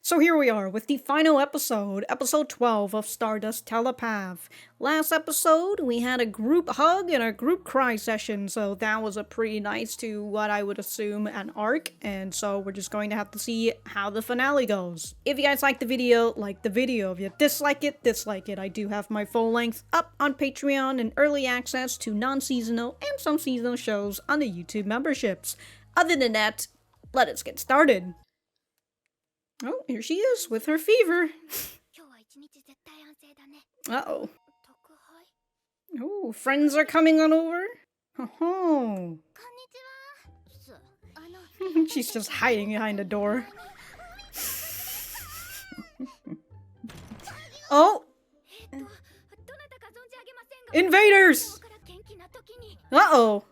So here we are with the final episode, episode 12 of Stardust Telepath. Last episode, we had a group hug and a group cry session, so that was a pretty nice to what I would assume an arc, and so we're just going to have to see how the finale goes. If you guys like the video, like the video. If you dislike it, dislike it. I do have my full length up on Patreon and early access to non-seasonal and some seasonal shows on the YouTube memberships. Other than that, let us get started. Oh, here she is with her fever. Uh-oh. Oh, friends are coming on over? Oh. She's just hiding behind a door. Oh! Invaders! Uh-oh.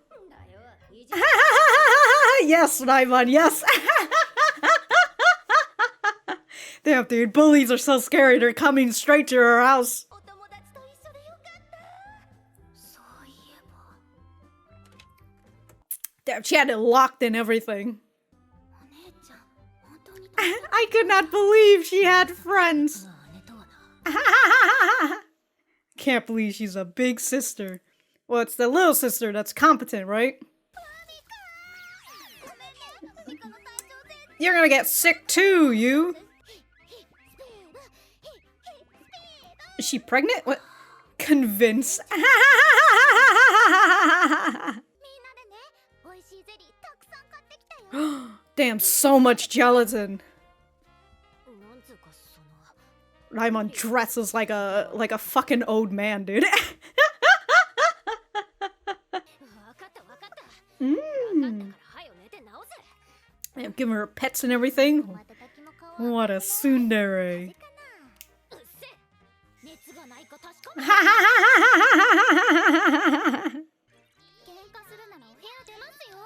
Yes, Raimon, yes! Damn, dude, bullies are so scary, they're coming straight to her house. Damn, she had it locked and everything. I could not believe she had friends. Can't believe she's a big sister. Well, it's the little sister that's competent, right? You're gonna get sick too, you. Is she pregnant? What? Convince. Damn, so much gelatin. Raimon dresses like a fucking old man, dude. I'm giving her pets and everything. What a tsundere.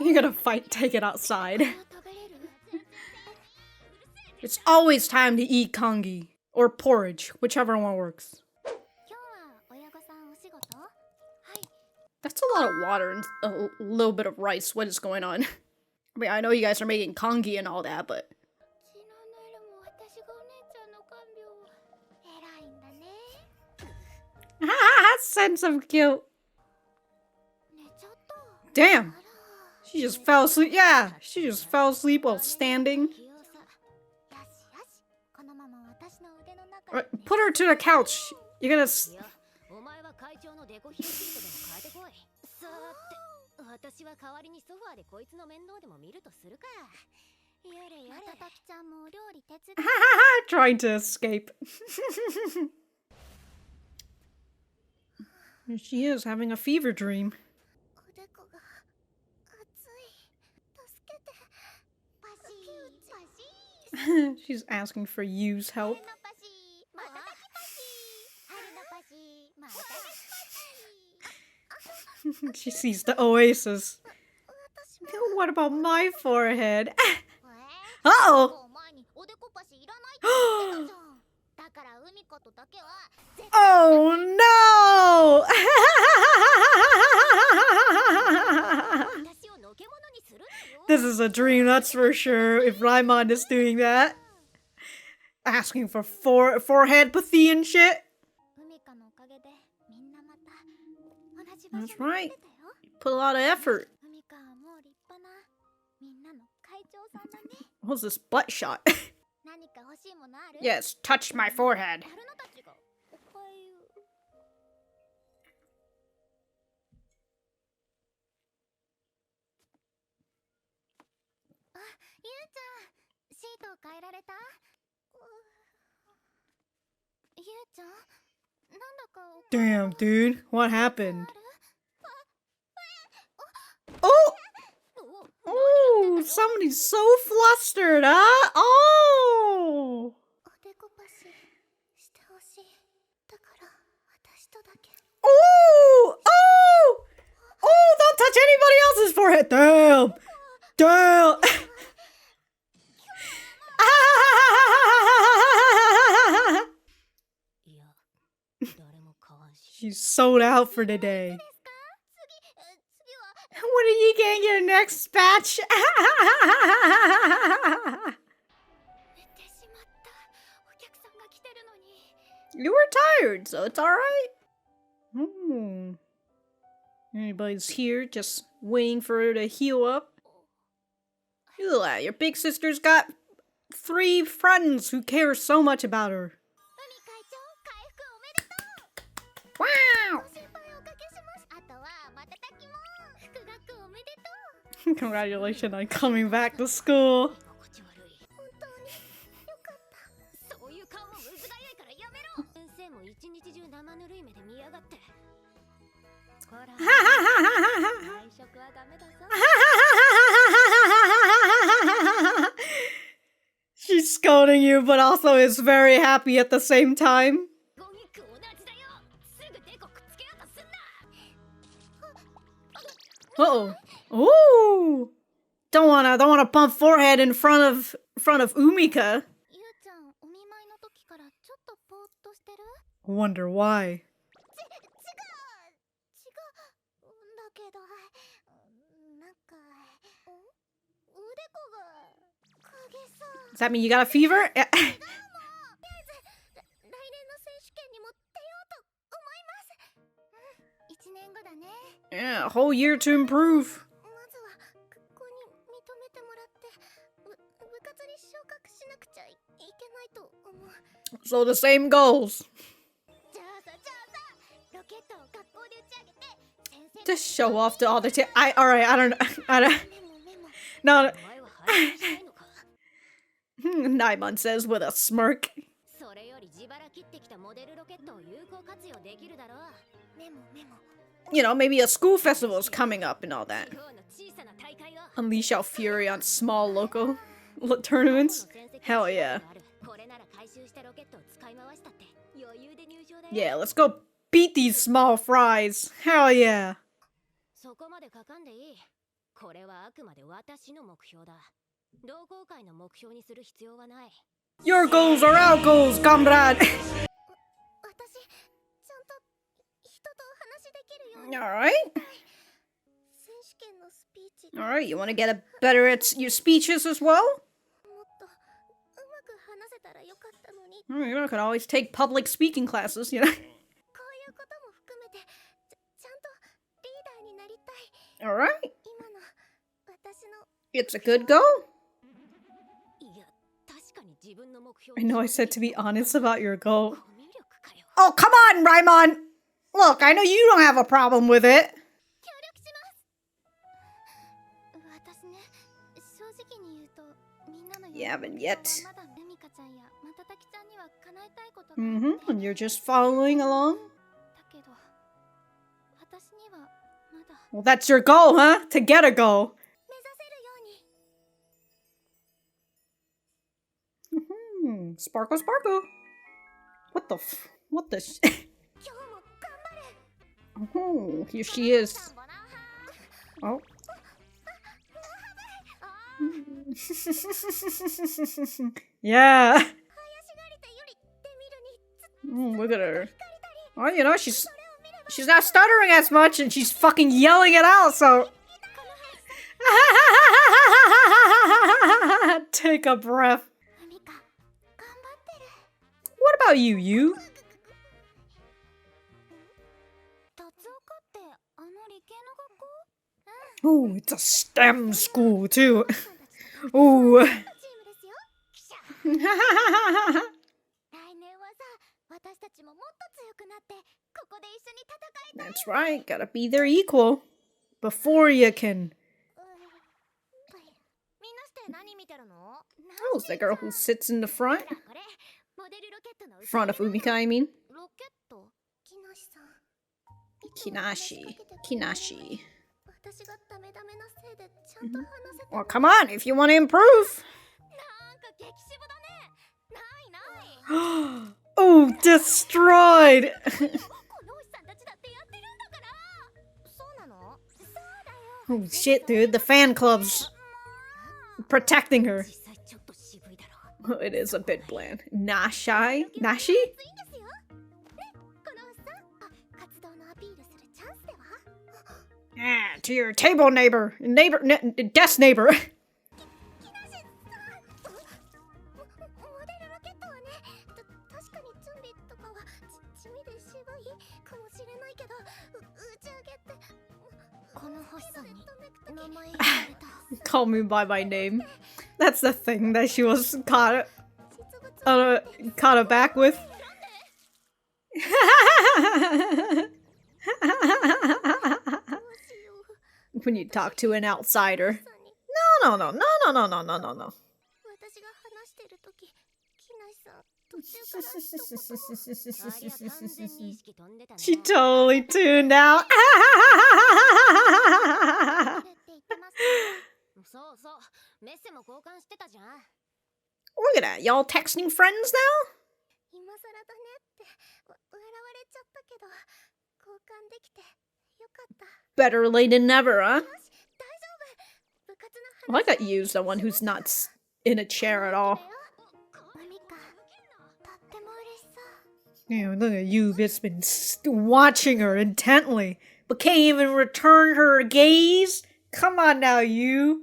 You're gonna fight, take it outside. It's always time to eat kangi. Or porridge, whichever one works. That's a lot of water and a little bit of rice. What is going on? I mean, I know you guys are making kangi and all that, but... Sense of guilt. Damn. She just fell asleep. Yeah, she just fell asleep while standing. Put her to the couch. You're gonna... Trying to escape. Here she is, having a fever dream. She's asking for Yuu's help. She sees the oasis. What about my forehead? Uh-oh! Oh no! This is a dream, that's for sure, if Raimon is doing that. Asking for forehead pathy and shit. That's right. Put a lot of effort. What's this butt shot? Yes, touch my forehead. Damn, dude. What happened? Oh! Oh, somebody's so flustered, huh? Oh! Oh! Oh! Oh, don't touch anybody else's forehead! Damn! Damn! She's sold out for the day. When are you getting your next batch? You were tired, so it's alright. Anybody's here just waiting for her to heal up. Ugh, your big sister's got 3 friends who care so much about her. Wow! Congratulations on coming back to school. She's scolding you, but also is very happy at the same time. Uh-oh. Ooh! Don't wanna bump forehead in front of Umika. Wonder why. Does that mean you got a fever? Yeah, a whole year to improve. So the same goals. Just show off to all the alright, I don't know. No. Naimon says with a smirk. You know, maybe a school festival is coming up and all that. Unleash our fury on small local tournaments. Hell yeah. Yeah, let's go beat these small fries. Hell yeah. Your goals are our goals, comrade. Alright. Alright, you want to get better at your speeches as well? You can always take public speaking classes, you know? Alright. It's a good go. I know I said to be honest about your goal. Oh, come on, Raimon! Look, I know you don't have a problem with it. You haven't yet. And you're just following along? Well, that's your goal, huh? To get a goal. Sparkle, sparkle. What the what the Oh, here she is. Oh. Yeah. Look at her. Oh, you know, she's not stuttering as much and she's fucking yelling it out, so... Take a breath. What about you, Yuu? Ooh, it's a STEM school, too. Ooh. That's right, gotta be their equal. Before you can... Oh, it's the girl who sits in the front. Front of Umika, I mean. Kinashi. Well, come on, if you want to improve. Oh, destroyed! Oh shit, dude, the fan club's protecting her. Oh, it is a bit bland. Nashi? Ah, to your table neighbor. Desk neighbor. Call me by my name. That's the thing that she was caught aback with. When you talk to an outsider. No. She totally tuned out. Look at that, y'all texting friends now? Better late than never, huh? I like that Yuu's the one who's not in a chair at all. Yeah, look at Yuu, just been watching her intently, but can't even return her gaze? Come on now, Yuu.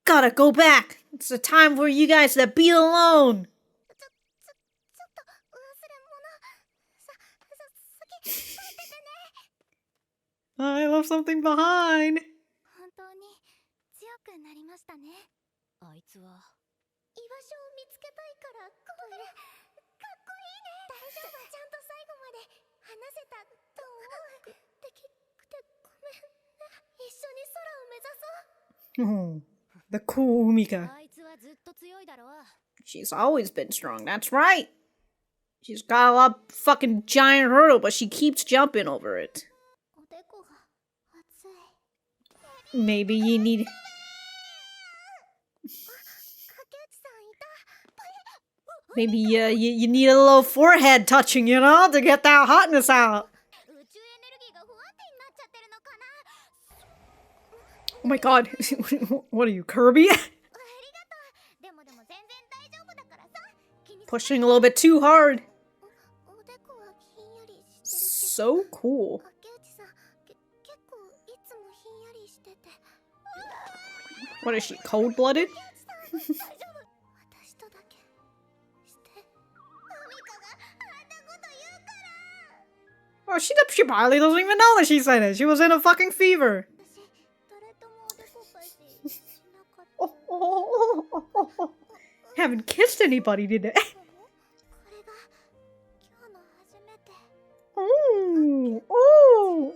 Gotta go back. It's the time for you guys to be alone. I left something behind. Oh, the cool Umika. She's always been strong, that's right. She's got a lot of fucking giant hurdle, but she keeps jumping over it. Maybe you need... Maybe you need a little forehead touching, you know, to get that hotness out. Oh my god, what are you, Kirby? Pushing a little bit too hard. So cool. What is she, cold-blooded? Oh, she probably doesn't even know that she said it. She was in a fucking fever. Haven't kissed anybody today. Oh.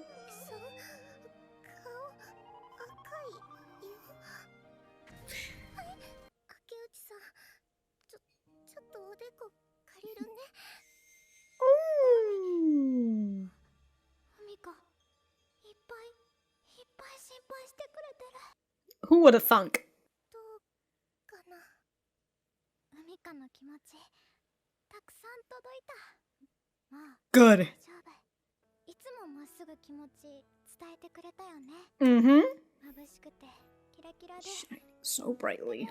Who would have thunk? Good. Mm-hmm. Shining so brightly.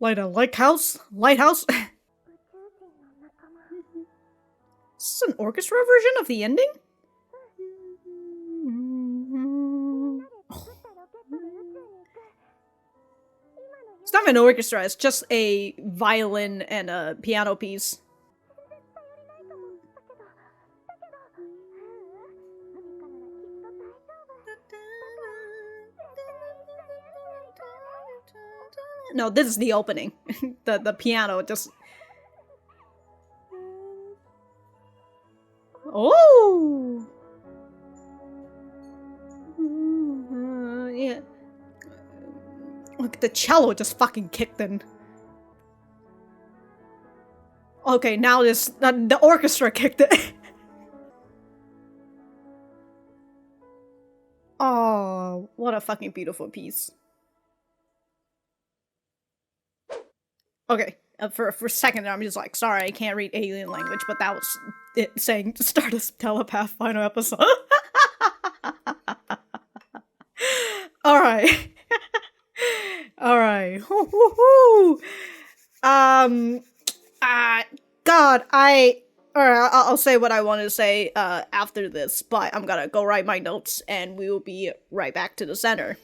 Like a lighthouse? Lighthouse? Is this an orchestra version of the ending? It's not an orchestra, it's just a violin and a piano piece. No, this is the opening. the piano just... Oh! Yeah. Look, the cello just fucking kicked in. Okay, now this the orchestra kicked it. Oh, what a fucking beautiful piece. Okay, for a second there, I'm just like, sorry, I can't read alien language, but that was it saying Stardust Telepath final episode. Alright. Alright. God, I'll say what I want to say after this, but I'm gonna go write my notes and we will be right back to the center.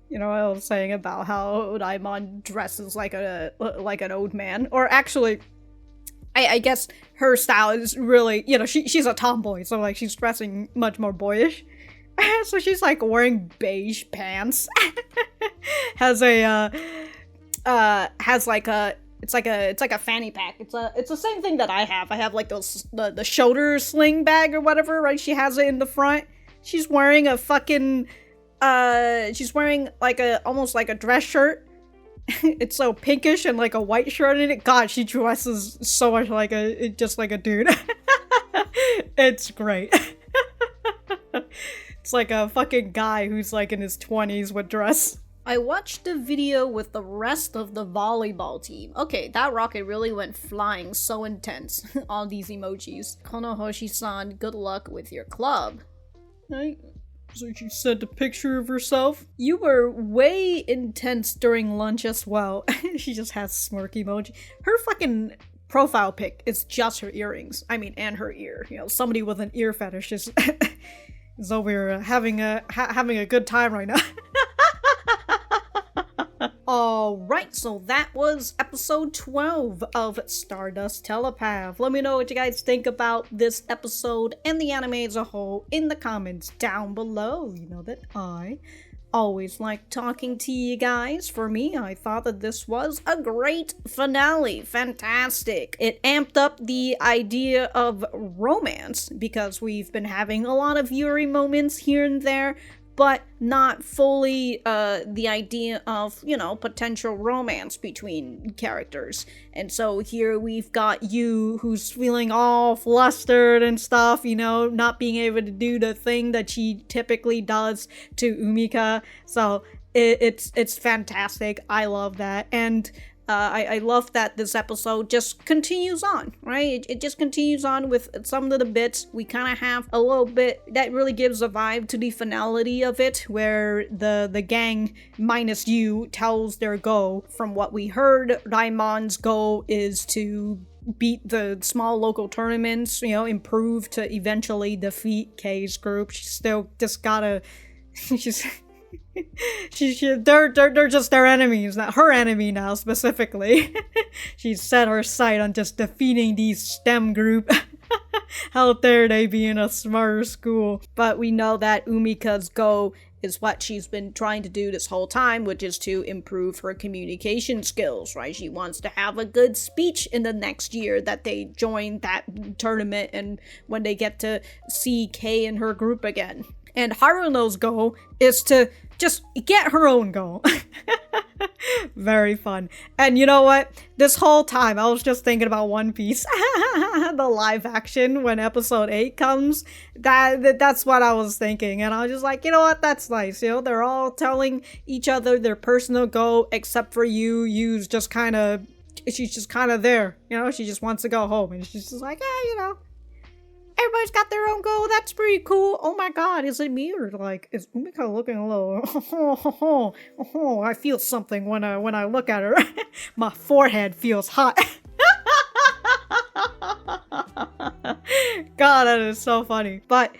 You know what I was saying about how Daimon dresses like an old man? Or actually, I guess her style is really, you know, she's a tomboy, so like she's dressing much more boyish. So she's like wearing beige pants. Has like a it's like a fanny pack. It's the same thing that I have. I have like those the shoulder sling bag or whatever, right? She has it in the front. She's wearing a fucking she's wearing like almost like a dress shirt. It's so pinkish and like a white shirt in it. God, she dresses so much like just like a dude. It's great. It's like a fucking guy who's like in his 20s would dress. I watched the video with the rest of the volleyball team. Okay, that rocket really went flying so intense. All these emojis. Konohoshi-san, good luck with your club. Right? So she sent a picture of herself. You were way intense during lunch as well. She just has smirk emoji. Her fucking profile pic is just her earrings. I mean, and her ear. You know, somebody with an ear fetish is over here having a good time right now. Alright, so that was episode 12 of Stardust Telepath. Let me know what you guys think about this episode and the anime as a whole in the comments down below. You know that I always like talking to you guys. For me, I thought that this was a great finale. Fantastic. It amped up the idea of romance because we've been having a lot of Yuri moments here and there, but not fully the idea of, you know, potential romance between characters. And so here we've got Yuu, who's feeling all flustered and stuff, you know, not being able to do the thing that she typically does to Umika. So it's fantastic. I love that. And I love that this episode just continues on, right? It just continues on with some of the bits. We kind of have a little bit that really gives a vibe to the finality of it, where the gang minus Yuu tells their goal. From what we heard, Raimon's goal is to beat the small local tournaments, you know, improve to eventually defeat Kei's group. She's still just gotta... they're just their enemies, not her enemy now specifically. She's set her sight on just defeating these STEM group. How dare they be in a smarter school? But we know that Umika's goal is what she's been trying to do this whole time, which is to improve her communication skills, right? She wants to have a good speech in the next year that they join that tournament and when they get to see Kei and her group again. And Haruno's goal is to just get her own goal. Very fun. And you know what? This whole time I was just thinking about One Piece. The live action when episode 8 comes. That's what I was thinking. And I was just like, you know what? That's nice. You know, they're all telling each other their personal goal except for Yuu. Yuu's just kind of... She's just kind of there. You know, she just wants to go home. And she's just like, you know... Everybody's got their own goal. That's pretty cool. Oh my god, is it me or like is Umika looking a little? I feel something when I look at her. My forehead feels hot. God, that is so funny. But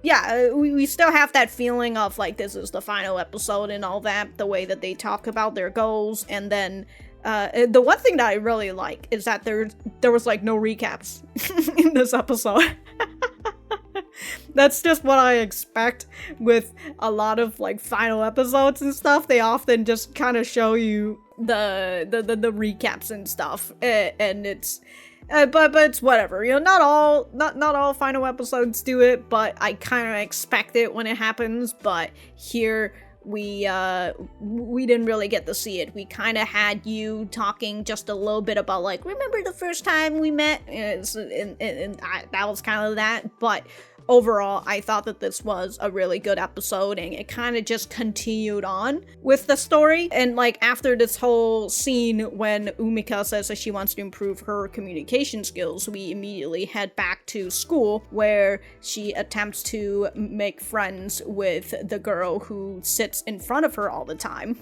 yeah, we still have that feeling of like this is the final episode and all that. The way that they talk about their goals, and then. The one thing that I really like is that there was like no recaps in this episode. That's just what I expect with a lot of like final episodes and stuff. They often just kind of show you the recaps and stuff, and it's but it's whatever, you know. Not all final episodes do it, but I kind of expect it when it happens. But here. We didn't really get to see it. We kind of had you talking just a little bit about like, remember the first time we met? And that was kind of that. But overall, I thought that this was a really good episode, and it kind of just continued on with the story. And like after this whole scene when Umika says that she wants to improve her communication skills, we immediately head back to school where she attempts to make friends with the girl who sits in front of her all the time.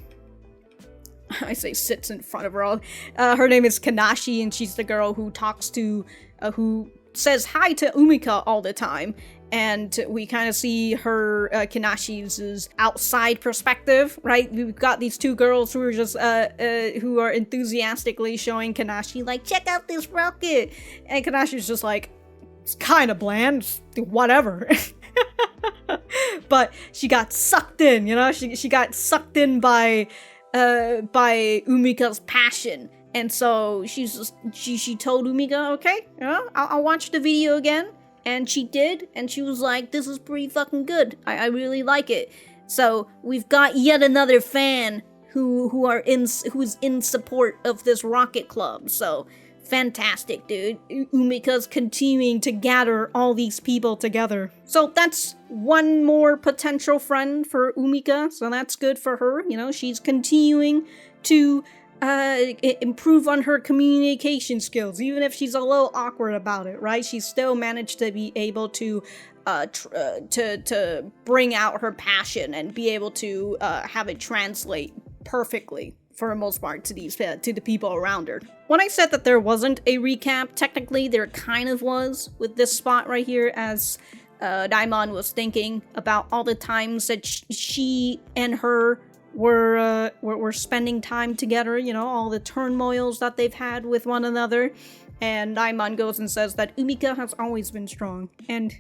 I say sits in front of her all. Her name is Kanashi, and she's the girl who talks to, who says hi to Umika all the time. And we kind of see her, Kanashi's outside perspective, right? We've got these two girls who are just, who are enthusiastically showing Kanashi, like, check out this rocket! And Kanashi's just like, it's kind of bland, whatever. But she got sucked in, you know? She got sucked in by Umika's passion. And so she told Umika, okay, you know, I'll watch the video again. And she did, and she was like, this is pretty fucking good. I really like it. So we've got yet another fan who's in support of this rocket club. So fantastic, dude. Umika's continuing to gather all these people together. So that's one more potential friend for Umika. So that's good for her. You know, she's continuing to improve on her communication skills, even if she's a little awkward about it, right? She still managed to be able to to bring out her passion and be able to have it translate perfectly for the most part to the people around her. When I said that there wasn't a recap, technically there kind of was with this spot right here, as Daimon was thinking about all the times that she and her were spending time together, you know, all the turmoils that they've had with one another. And Daimon goes and says that Umika has always been strong. And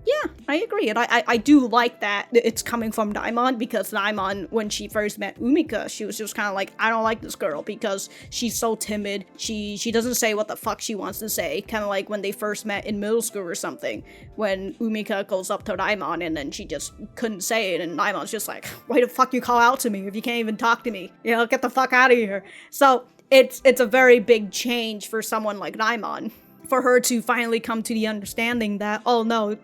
yeah, I agree. And I do like that it's coming from Daimon, because Daimon, when she first met Umika, she was just kind of like, I don't like this girl because she's so timid. She doesn't say what the fuck she wants to say. Kind of like when they first met in middle school or something, when Umika goes up to Daimon and then she just couldn't say it, and Daimon's just like, why the fuck you call out to me if you can't even talk to me? You know, get the fuck out of here. So it's a very big change for someone like Daimon, for her to finally come to the understanding that, oh no,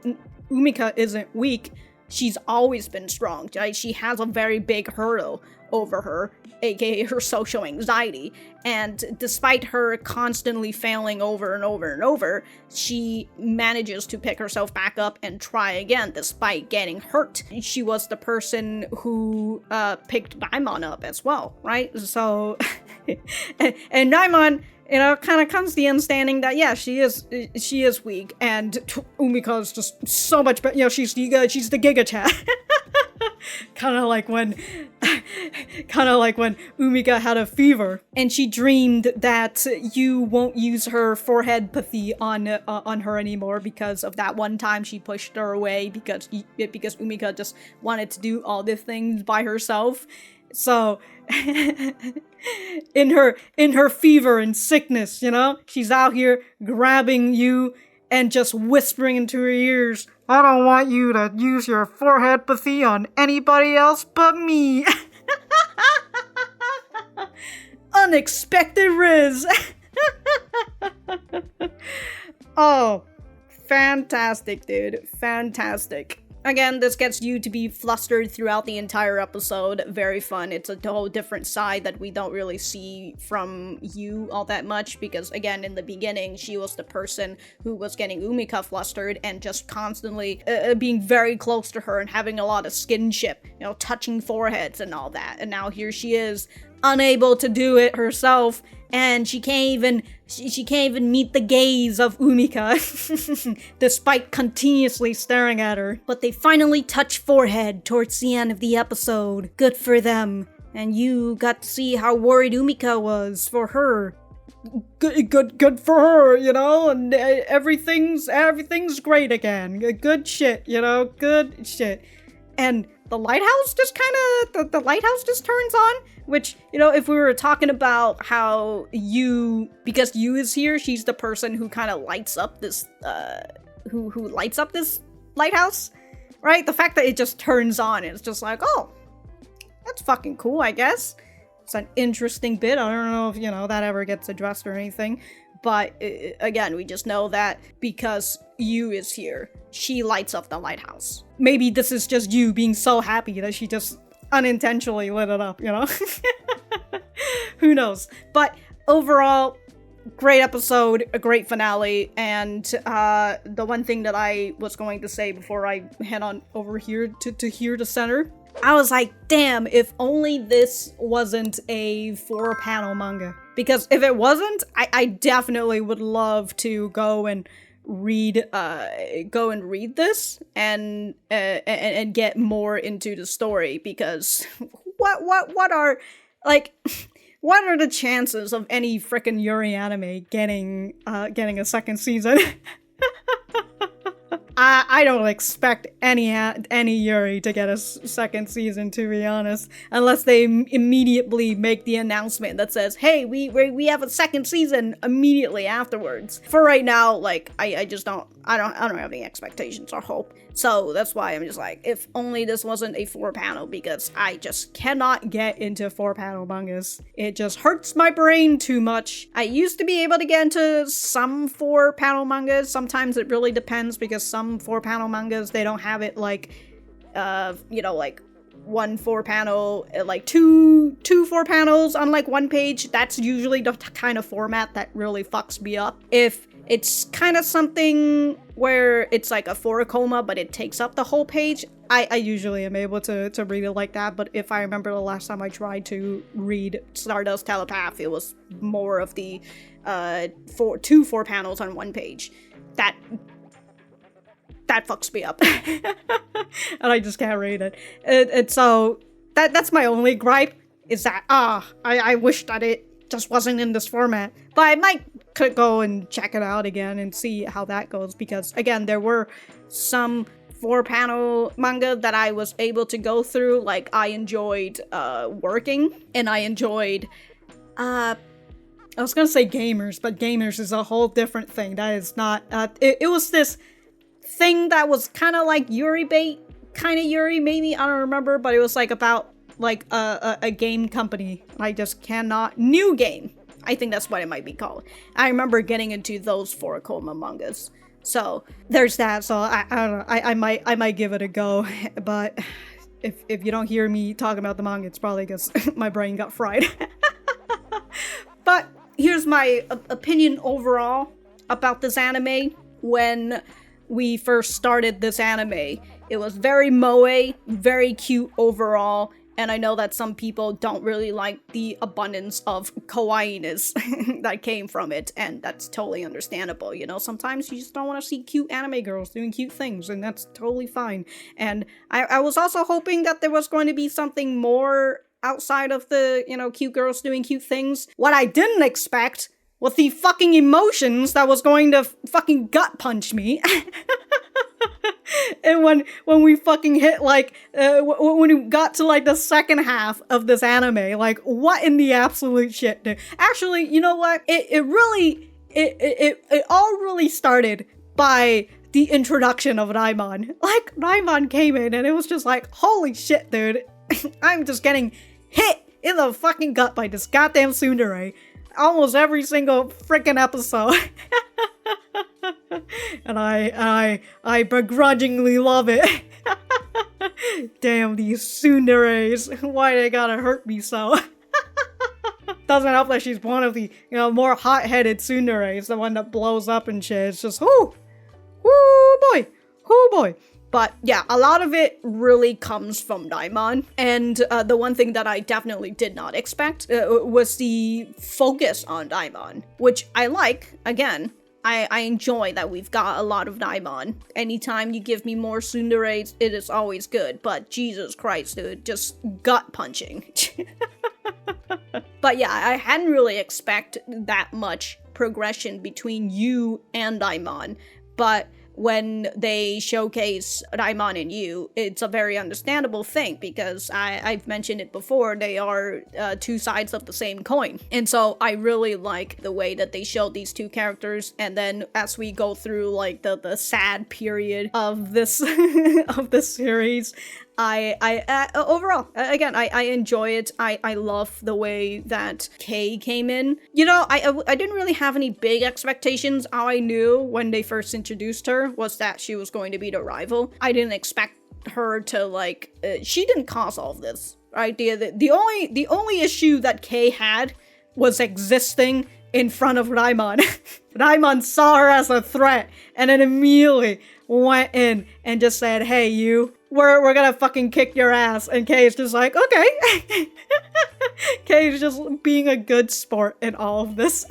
Umika isn't weak, she's always been strong, right? She has a very big hurdle over her, aka her social anxiety, and despite her constantly failing over and over and over, she manages to pick herself back up and try again despite getting hurt. She was the person who picked Daimon up as well, right? So, and Daimon, you know, kind of comes to the understanding that, yeah, she is weak, and Umika is just so much better. You know, she's the Giga Chat. kind of like when Umika had a fever, and she dreamed that you won't use her forehead pathy on her anymore because of that one time she pushed her away because Umika just wanted to do all the things by herself. So, in her fever and sickness, you know, she's out here grabbing you and just whispering into her ears, I don't want you to use your forehead pathy on anybody else but me. Unexpected Riz. Oh, fantastic, dude. Fantastic. Again, this gets you to be flustered throughout the entire episode. Very fun. It's a whole different side that we don't really see from Yuu all that much, because again, in the beginning, she was the person who was getting Umika flustered and just constantly being very close to her and having a lot of skinship, you know, touching foreheads and all that. And now here she is, unable to do it herself, and she can't even meet the gaze of Umika, despite continuously staring at her. But they finally touch forehead towards the end of the episode. Good for them. And you got to see how worried Umika was for her. Good for her, you know, and everything's great again. Good shit, you know, good shit. And the lighthouse just the lighthouse just turns on, which, you know, if we were talking about how because Yuu is here, she's the person who kind of lights up this, who lights up this lighthouse, right? The fact that it just turns on, it's just like, oh, that's fucking cool, I guess. It's an interesting bit. I don't know if, you know, that ever gets addressed or anything. But again, we just know that because Yuu is here, she lights up the lighthouse. Maybe this is just Yuu being so happy that she just unintentionally lit it up, you know? Who knows? But overall, great episode, a great finale, and the one thing that I was going to say before I head on over here to here to center, I was like, damn, if only this wasn't a 4-panel manga. Because if it wasn't, I definitely would love to go and read this and get more into the story, because what are like what are the chances of any frickin' Yuri anime getting a second season? I don't expect any Yuri to get a second season, to be honest, unless they immediately make the announcement that says, "Hey, we have a second season" immediately afterwards. For right now, like I just don't have any expectations or hope. So that's why I'm just like, if only this wasn't a 4-panel, because I just cannot get into 4-panel mangas. It just hurts my brain too much. I used to be able to get into some 4-panel mangas. Sometimes it really depends, because some 4-panel mangas, they don't have it like, like one 4-panel, like two 4-panels on like one page. That's usually the kind of format that really fucks me up. If it's kind of something where it's like a 4-coma, but it takes up the whole page, I usually am able to read it like that. But if I remember the last time I tried to read Stardust Telepath, it was more of the 2 4-panels on one page. That fucks me up. And I just can't read it. And so that's my only gripe, is that I wish that it just wasn't in this format. But I might could go and check it out again and see how that goes, because again, there were some 4-panel manga that I was able to go through. Like, I enjoyed Working, and I enjoyed I was gonna say Gamers, but Gamers is a whole different thing. That is not it was this thing that was kind of like Yuri bait, kind of Yuri, maybe, I don't remember, but it was like about like a game company. I just cannot. New Game, I think that's what it might be called. I remember getting into those 4-coma mangas. So there's that. So I don't know. I might give it a go. But if you don't hear me talking about the manga, it's probably because my brain got fried. But here's my opinion overall about this anime. When we first started this anime, it was very moe, very cute overall. And I know that some people don't really like the abundance of kawaii-ness that came from it, and that's totally understandable. You know, sometimes you just don't want to see cute anime girls doing cute things, and that's totally fine. And I was also hoping that there was going to be something more outside of the, cute girls doing cute things. What I didn't expect was the fucking emotions that was going to fucking gut punch me. And when we fucking hit like when we got to like the second half of this anime, like, what in the absolute shit, dude? Actually, you know what? It all really started by the introduction of Raimon. Like, Raimon came in and it was just like, holy shit, dude. I'm just getting hit in the fucking gut by this goddamn tsundere almost every single freaking episode. And I begrudgingly love it. Damn these tsunderes. Why they gotta hurt me so? Doesn't help that she's one of the, more hot-headed tsunderes, the one that blows up and shit. It's just, whoo boy. But yeah, a lot of it really comes from Daimon. And the one thing that I definitely did not expect was the focus on Daimon, which I like. Again, I enjoy that we've got a lot of Daimon. Anytime you give me more tsunderes, it is always good. But Jesus Christ, dude, just gut punching. But yeah, I hadn't really expected that much progression between Yuu and Daimon. But when they showcase Daimon and Yuu, it's a very understandable thing, because I've mentioned it before, they are two sides of the same coin. And so I really like the way that they showed these two characters, and then as we go through like the sad period of this of this series, I overall, again, I enjoy it. I love the way that Kei came in. I didn't really have any big expectations. All I knew when they first introduced her was that she was going to be the rival. I didn't expect her to she didn't cause all of this, right? The only issue that Kei had was existing in front of Raimon. Raimon saw her as a threat and then immediately went in and just said, hey, you, we're gonna fucking kick your ass. And Kay is just like, okay. Kay is just being a good sport in all of this.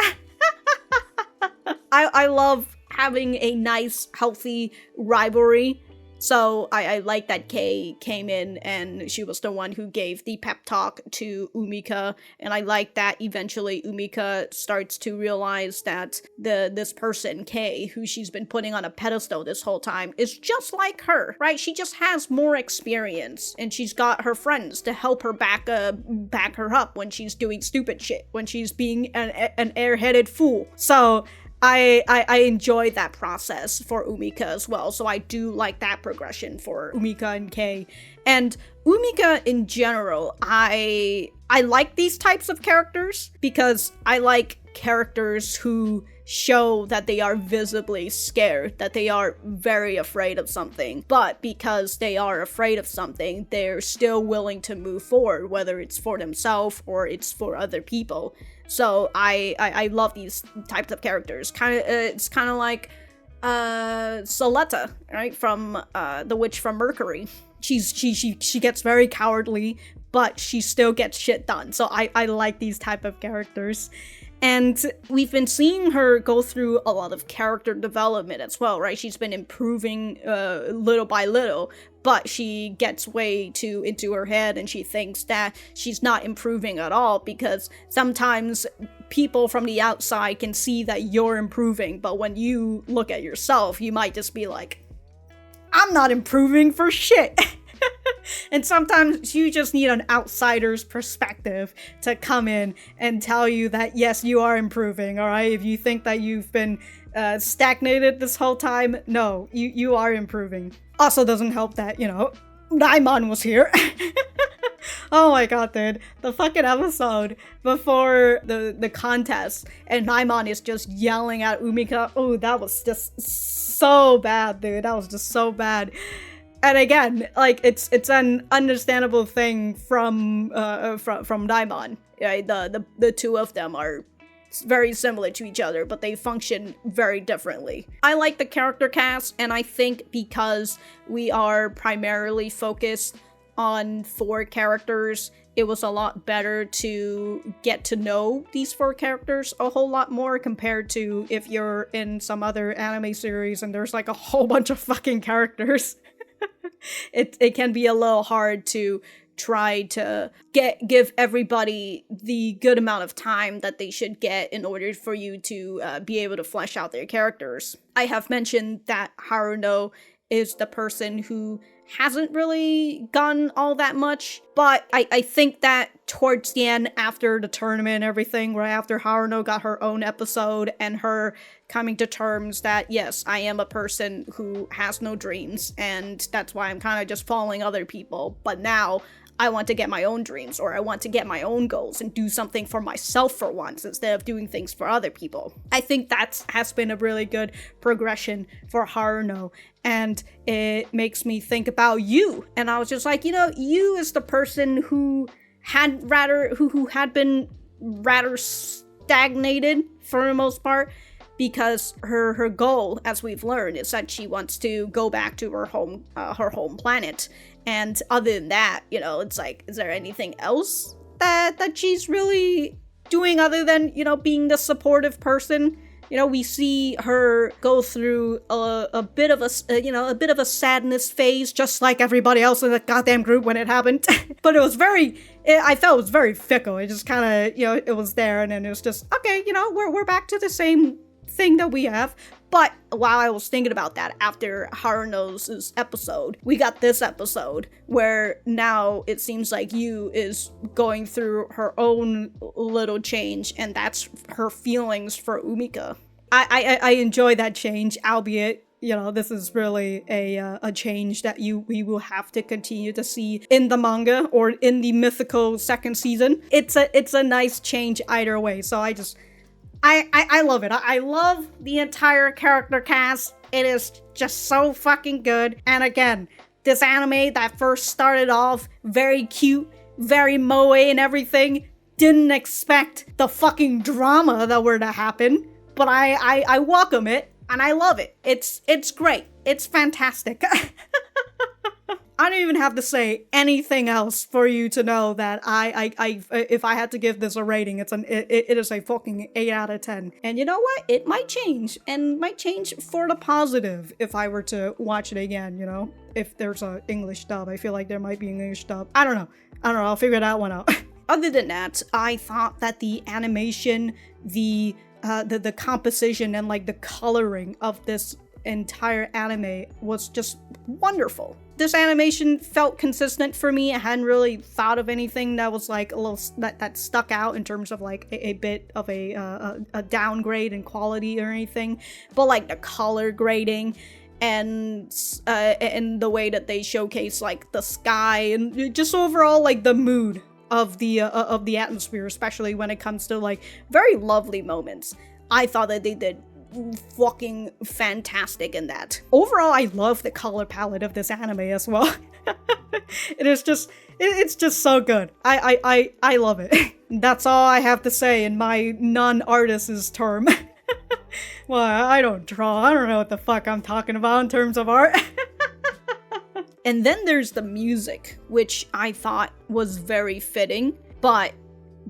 I love having a nice, healthy rivalry. So I like that Kay came in and she was the one who gave the pep talk to Umika, and I like that eventually Umika starts to realize that this person, Kay, who she's been putting on a pedestal this whole time, is just like her, right? She just has more experience, and she's got her friends to help her back her up when she's doing stupid shit, when she's being an airheaded fool. So I enjoy that process for Umika as well, so I do like that progression for Umika and Kay. And Umika in general, I like these types of characters because I like characters who show that they are visibly scared, that they are very afraid of something, but because they are afraid of something, they're still willing to move forward, whether it's for themselves or it's for other people. So I love these types of characters. It's kind of like Soletta, right, from The Witch from Mercury. She gets very cowardly, but she still gets shit done. So I like these type of characters. And we've been seeing her go through a lot of character development as well, right? She's been improving little by little, but she gets way too into her head and she thinks that she's not improving at all, because sometimes people from the outside can see that you're improving, but when you look at yourself, you might just be like, I'm not improving for shit. And sometimes you just need an outsider's perspective to come in and tell you that, yes, you are improving, all right? If you think that you've been stagnated this whole time, no, you are improving. Also doesn't help that, Naimon was here. Oh my god, dude. The fucking episode before the contest, and Naimon is just yelling at Umika. Oh, that was just so bad, dude. That was just so bad. And again, like, it's an understandable thing from Daimon. Right? The two of them are very similar to each other, but they function very differently. I like the character cast, and I think because we are primarily focused on 4 characters, it was a lot better to get to know these 4 characters a whole lot more compared to if you're in some other anime series and there's like a whole bunch of fucking characters. It can be a little hard to try to give everybody the good amount of time that they should get in order for you to be able to flesh out their characters. I have mentioned that Haruno is the person who hasn't really done all that much, but I think that towards the end, after the tournament and everything, right after Haruno got her own episode and her coming to terms that, yes, I am a person who has no dreams, and that's why I'm kind of just following other people, but now I want to get my own dreams, or I want to get my own goals and do something for myself for once instead of doing things for other people. I think that has been a really good progression for Haruno, and it makes me think about Yuu. And I was just like, Yuu is the person who had been rather stagnated for the most part, because her goal, as we've learned, is that she wants to go back to her home planet. And other than that, it's like, is there anything else that she's really doing other than, being the supportive person? We see her go through a bit of a sadness phase, just like everybody else in the goddamn group when it happened. But I felt it was very fickle. It just kind of, it was there, and then it was just, okay, we're back to the same thing that we have. But while I was thinking about that, after Haruno's episode, we got this episode where now it seems like Yuu is going through her own little change, and that's her feelings for Umika. I enjoy that change, albeit, this is really a change that we will have to continue to see in the manga or in the mythical second season. It's a nice change either way, so I love it. I love the entire character cast. It is just so fucking good. And again, this anime that first started off very cute, very moe and everything, didn't expect the fucking drama that were to happen. But I welcome it, and I love it. It's great. It's fantastic. I don't even have to say anything else for you to know that if I had to give this a rating, it is a fucking 8 out of 10. And you know what? It might change, and might change for the positive if I were to watch it again, you know? If there's an English dub. I feel like there might be an English dub. I don't know. I'll figure that one out. Other than that, I thought that the animation, the composition, and like the coloring of this entire anime was just wonderful. This animation felt consistent for me. I hadn't really thought of anything that was like a little that stuck out in terms of like a bit of a downgrade in quality or anything, but like the color grading and the way that they showcase like the sky and just overall like the mood of the atmosphere, especially when it comes to like very lovely moments. I thought that they did fucking fantastic in that. Overall, I love the color palette of this anime as well. It's just so good. I love it. That's all I have to say in my non-artist's term. Well, I don't draw. I don't know what the fuck I'm talking about in terms of art. And then there's the music, which I thought was very fitting, but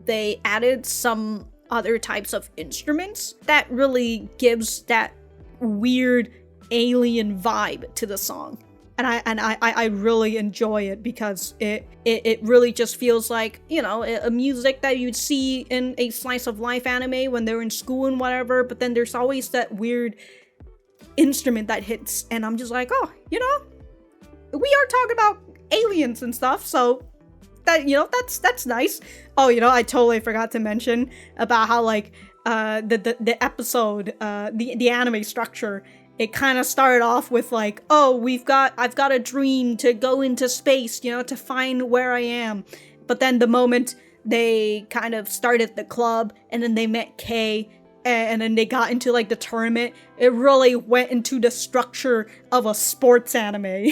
they added some other types of instruments that really gives that weird alien vibe to the song. And I really enjoy it because it really just feels like, you know, a music that you'd see in a slice of life anime when they're in school and whatever, but then there's always that weird instrument that hits, and I'm just like, oh, you know, we are talking about aliens and stuff, so that, you know, that's nice. Oh, you know, I totally forgot to mention about how like the episode, the anime structure, it kind of started off with like, oh, I've got a dream to go into space, you know, to find where I am. But then the moment they kind of started the club and then they met Kay and then they got into like the tournament, it really went into the structure of a sports anime.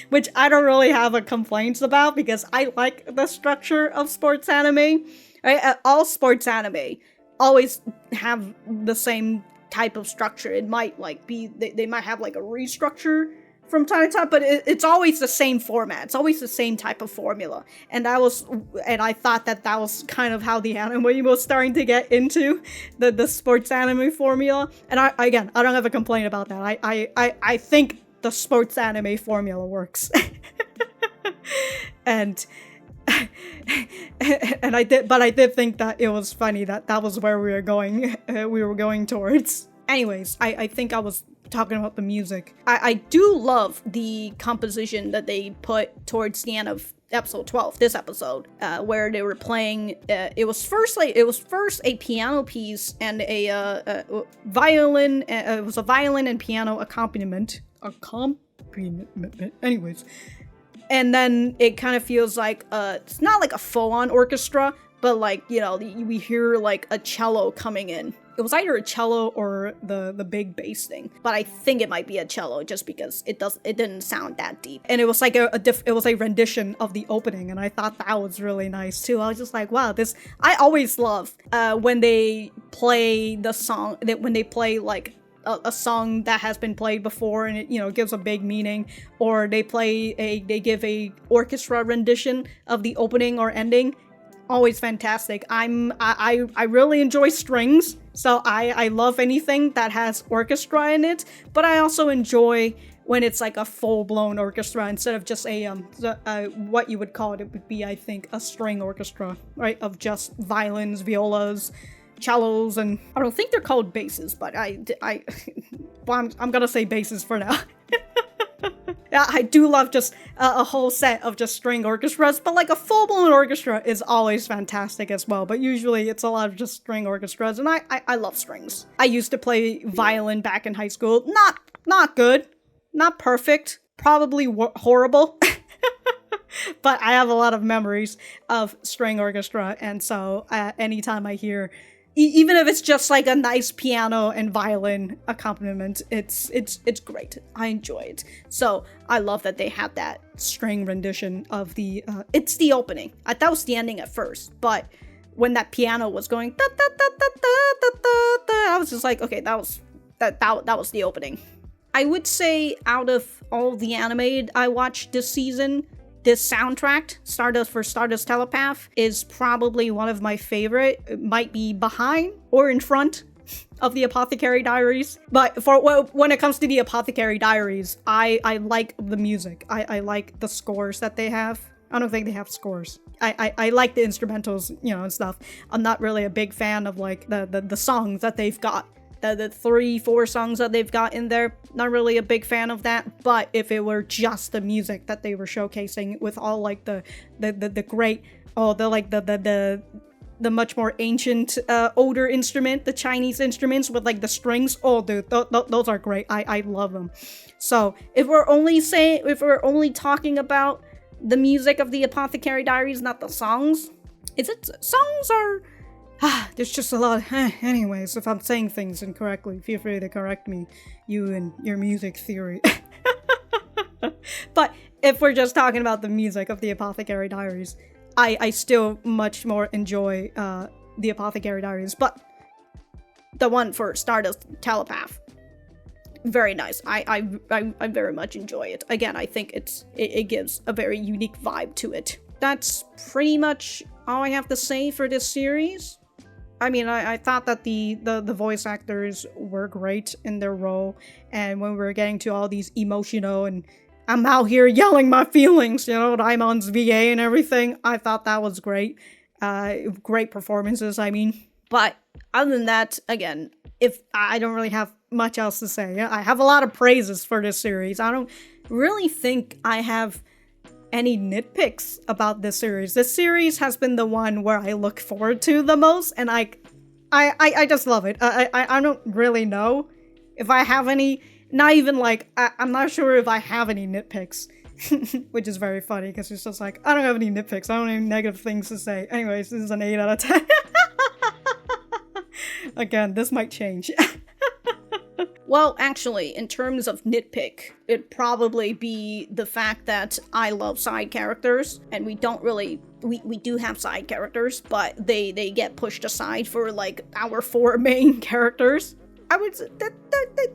Which I don't really have a complaints about because I like the structure of sports anime. Right? All sports anime always have the same type of structure. It might like be, they might have like a restructure from time to time, but it's always the same format. It's always the same type of formula. And I thought that was kind of how the anime was starting to get into the sports anime formula. And I don't have a complaint about that. I think the sports anime formula works. and I did think that it was funny that was where we were going towards. Anyways, I think I was talking about the music. I do love the composition that they put towards the end of episode 12, this episode, where they were playing, it was first a piano piece and a violin, it was a violin and piano accompaniment. Anyways, and then it kind of feels like it's not like a full-on orchestra, but like, you know, we hear like a cello coming in. It was either a cello or the big bass thing, but I think it might be a cello just because it didn't sound that deep. And it was like it was a rendition of the opening, and I thought that was really nice too. I was just like, wow, I always love when they play the song, when they play like a song that has been played before and it, you know, gives a big meaning, or they give a orchestra rendition of the opening or ending. Always fantastic. I really enjoy strings, so I love anything that has orchestra in it, but I also enjoy when it's like a full-blown orchestra instead of just a what you would call it would be, I think, a string orchestra, right, of just violins, violas, cellos, and I don't think they're called basses, but well, I'm gonna say basses for now. Yeah, I do love just a whole set of just string orchestras, but like a full-blown orchestra is always fantastic as well, but usually it's a lot of just string orchestras, and I love strings. I used to play violin back in high school. Not good, not perfect, probably horrible. But I have a lot of memories of string orchestra, and so anytime I hear, even if it's just like a nice piano and violin accompaniment, it's great. I enjoy it. So I love that they had that string rendition of the. It's the opening. I thought it was the ending at first, but when that piano was going da da da da da da da da, I was just like, okay, that was the opening. I would say out of all the anime I watched this season, this soundtrack, Stardust Telepath, is probably one of my favorite. It might be behind or in front of the Apothecary Diaries. But when it comes to the Apothecary Diaries, I like the music. I like the scores that they have. I don't think they have scores. I like the instrumentals, and stuff. I'm not really a big fan of like the songs that they've got. The 3-4 songs that they've got in there, not really a big fan of that. But if it were just the music that they were showcasing with all like the great, the much more ancient, older instrument, the Chinese instruments with like the strings. Oh, dude, those are great. I love them. So if we're only talking about the music of the Apothecary Diaries, not the songs, songs are. There's just a lot. Anyways, if I'm saying things incorrectly, feel free to correct me, you and your music theory. But if we're just talking about the music of the Apothecary Diaries, I still much more enjoy the Apothecary Diaries. But the one for Stardust Telepath, very nice. I very much enjoy it. Again, I think it gives a very unique vibe to it. That's pretty much all I have to say for this series. I mean, I thought that the voice actors were great in their role, and when we were getting to all these emotional and I'm out here yelling my feelings, Daimon's VA and everything, I thought that was great. Great performances, I mean. But other than that, again, if I don't really have much else to say. I have a lot of praises for this series. I don't really think I have any nitpicks about this series. This series has been the one where I look forward to the most, and I just love it. I don't really know if I have any, not even like, I'm not sure if I have any nitpicks, which is very funny, because it's just like, I don't have any nitpicks, I don't have any negative things to say. Anyways, this is an 8 out of 10. Again, this might change. Well, actually, in terms of nitpick, it'd probably be the fact that I love side characters, and we don't really, we do have side characters, but they get pushed aside for, like, our 4 main characters. I would say that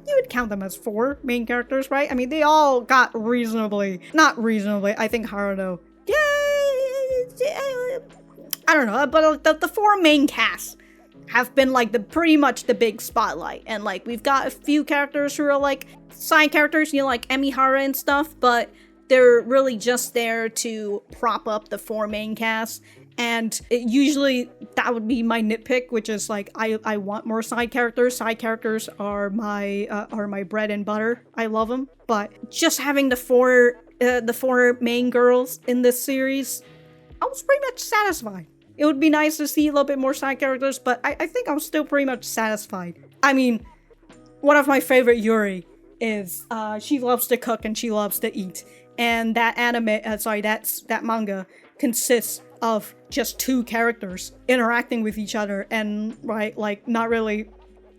you would count them as 4 main characters, right? I mean, they all got not reasonably, I think Haruno, I don't know, but the 4 main casts have been like pretty much the big spotlight, and like we've got a few characters who are like side characters, like Emihara and stuff, but they're really just there to prop up the 4 main casts. And usually that would be my nitpick, which is like I want more side characters. Side characters are my bread and butter. I love them, but just having the 4 main girls in this series, I was pretty much satisfied. It would be nice to see a little bit more side characters, but I think I'm still pretty much satisfied. I mean, one of my favorite Yuri is, she loves to cook and she loves to eat. And that that manga consists of just 2 characters interacting with each other, and, right, like, not really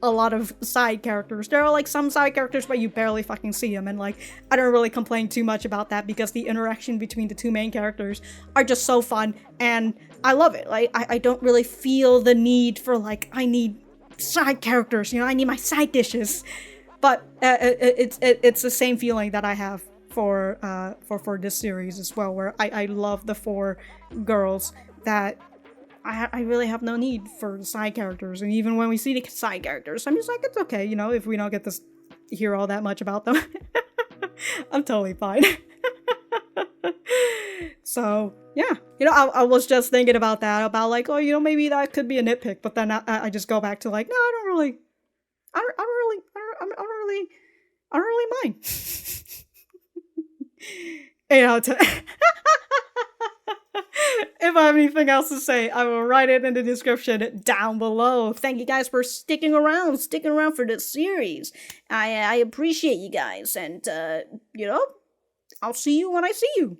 a lot of side characters. There are, like, some side characters, but you barely fucking see them, and, like, I don't really complain too much about that, because the interaction between the 2 main characters are just so fun, and I love it. Like, I don't really feel the need for, like, I need side characters, I need my side dishes. But it's the same feeling that I have for this series as well, where I love the 4 girls that I really have no need for side characters. And even when we see the side characters, I'm just like, it's okay, if we don't get to hear all that much about them. I'm totally fine. So, yeah. I was just thinking about that, about like, oh, maybe that could be a nitpick, but then I just go back to like, no, I don't really mind. If I have anything else to say, I will write it in the description down below. Thank you guys for sticking around for this series. I appreciate you guys, and I'll see you when I see you.